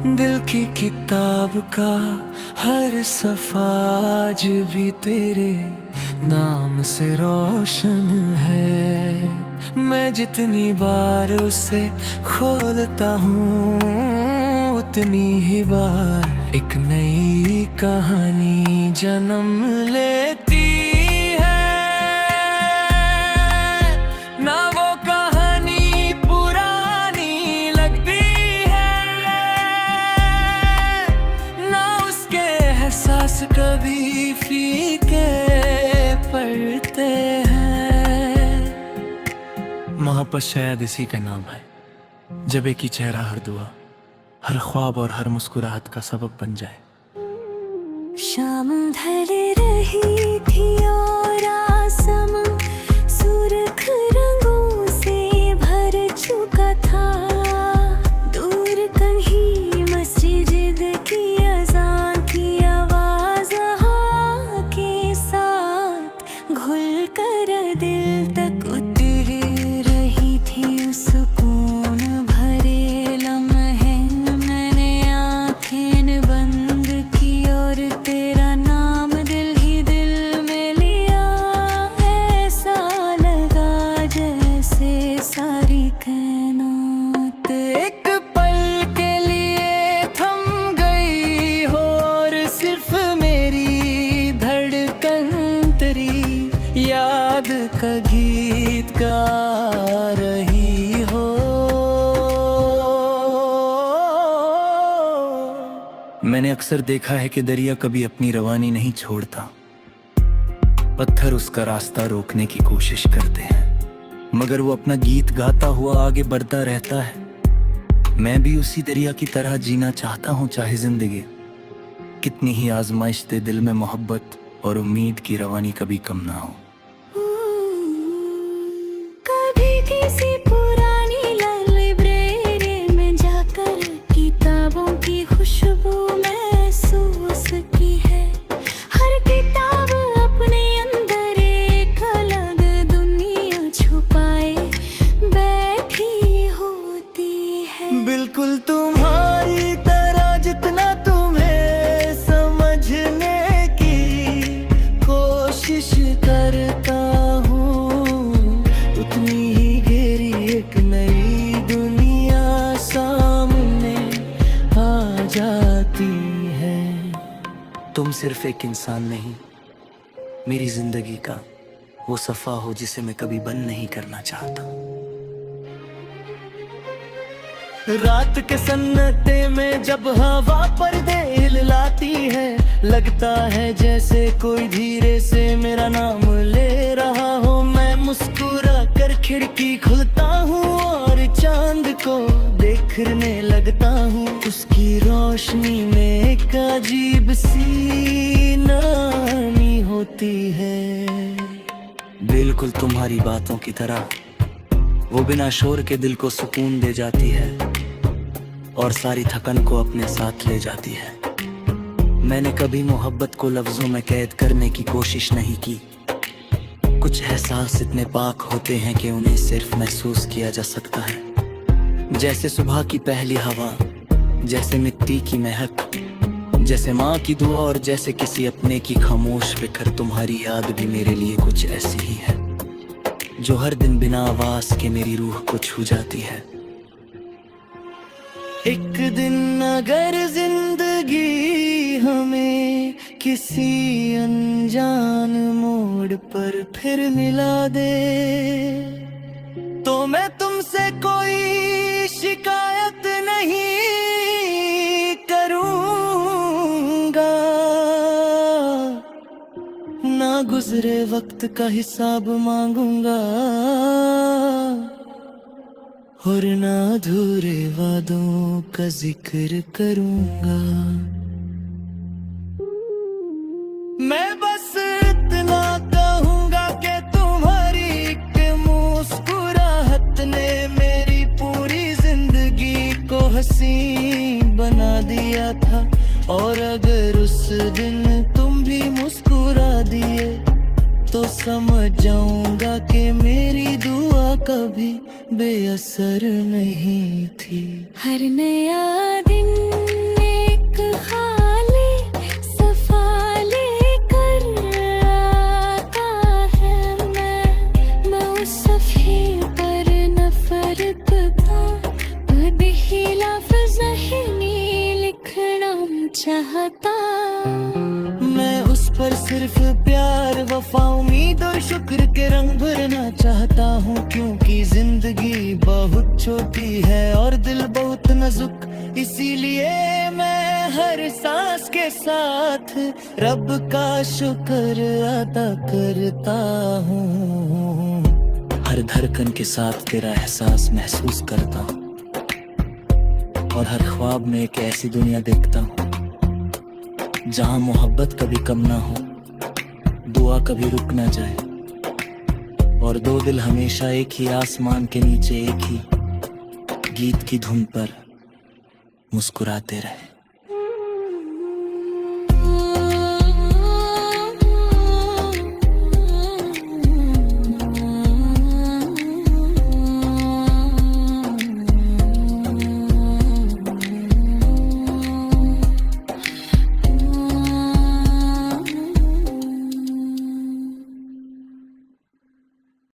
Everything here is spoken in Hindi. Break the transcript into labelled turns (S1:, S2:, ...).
S1: दिल की किताब का हर सफ़ा आज भी तेरे नाम से रोशन है। मैं जितनी बार उसे खोलता हूँ उतनी ही बार एक नई कहानी जन्म लेती है। ना वो कहानी पुरानी लगती है, ना उसके एहसास कभी फीके पड़ते हैं।
S2: मोहब्बत शायद इसी का नाम है, जब एक ही चेहरा हर दुआ, हर ख्वाब और हर मुस्कुराहट का सबब बन जाए।
S3: शाम ढल रही थी और आसमां सुर्ख रंगों से भर चुका था। दूर कहीं मस्जिद की अज़ान की आवाज़ हवा के साथ घुल कर दिल तक उतर रही थी। सुकून भरे लम्हे मैंने आँखें बंद की और तेरा नाम दिल ही दिल में लिया। ऐसा लगा जैसे सारी कायनात
S1: एक पल के लिए थम गई हो और सिर्फ मेरी धड़कन तेरी याद का गीत गा रही हो।
S2: मैंने अक्सर देखा है कि दरिया कभी अपनी रवानी नहीं छोड़ता। पत्थर उसका रास्ता रोकने की कोशिश करते हैं, मगर वो अपना गीत गाता हुआ आगे बढ़ता रहता है। मैं भी उसी दरिया की तरह जीना चाहता हूँ, चाहे जिंदगी कितनी ही आजमाइश दे, दिल में मोहब्बत और उम्मीद की रवानी कभी कम ना हो।
S3: कभी किसी पुरानी लाइब्रेरी में जाकर किताबों की खुशबू महसूस की है। हर किताब अपने अंदर एक अलग दुनिया छुपाए बैठी होती है।
S1: बिल्कुल तुम्हारी तरह जितना तुम्हें समझने की कोशिश करता हूँ, उतनी ही गहरी एक नई दुनिया सामने आ जाती है।
S2: तुम सिर्फ एक इंसान नहीं, मेरी जिंदगी का वो सफा हो जिसे मैं कभी बंद नहीं करना चाहता।
S1: रात के सन्नाटे में जब हवा पर्दे हिलाती है, लगता है जैसे कोई धीरे से मेरा नाम ले रहा हो। मैं मुस्कुरा कर खिड़की खुलता हूँ और चांद को देखने लगता हूँ। उसकी रोशनी में एक अजीब सी नामी होती है।
S2: बिल्कुल तुम्हारी बातों की तरह वो बिना शोर के दिल को सुकून दे जाती है और सारी थकन को अपने साथ ले जाती है। मैंने कभी मोहब्बत को लफ्जों में कैद करने की कोशिश नहीं की। कुछ एहसास इतने पाक होते हैं कि उन्हें सिर्फ महसूस किया जा सकता है। जैसे सुबह की पहली हवा, जैसे मिट्टी की महक, जैसे माँ की दुआ और जैसे किसी अपने की खामोश फिक्र। तुम्हारी याद भी मेरे लिए कुछ ऐसी ही है, जो हर दिन बिना आवाज के मेरी रूह को छू जाती है।
S1: एक दिन अगर जिंदगी हमें किसी अनजान मोड़ पर फिर मिला दे, तो मैं तुमसे कोई शिकायत नहीं करूंगा। ना गुजरे वक्त का हिसाब मांगूंगा और ना अधूरे वादों का जिक्र करूंगा। मैं बस इतना कहूंगा कि तुम्हारी एक मुस्कुराहट ने मेरी पूरी जिंदगी को हसीन बना दिया था। और अगर उस दिन तुम भी मुस्कुरा दिए, तो समझ जाऊंगा कि मेरी दुआ कभी बेअसर नहीं थी।
S3: हर नया दिन एक खाली सफाले कर आता है। मैं उस सफ़े पर नफरत का बदखिलाफ़ ज़हनी लिखना चाहता।
S1: मैं उस पर सिर्फ प्यार, वफा, उम्मीद और शुक्र के रंग भरना चाहता हूँ, क्योंकि जिंदगी बहुत छोटी है और दिल बहुत नाजुक। इसीलिए मैं हर सांस के साथ रब का शुक्र अदा करता हूँ।
S2: हर धड़कन के साथ तेरा एहसास महसूस करता हूँ और हर ख्वाब में एक ऐसी दुनिया देखता हूँ जहाँ मोहब्बत कभी कम ना हो, दुआ कभी रुक ना जाए और दो दिल हमेशा एक ही आसमान के नीचे एक ही गीत की धुन पर मुस्कुराते रहे।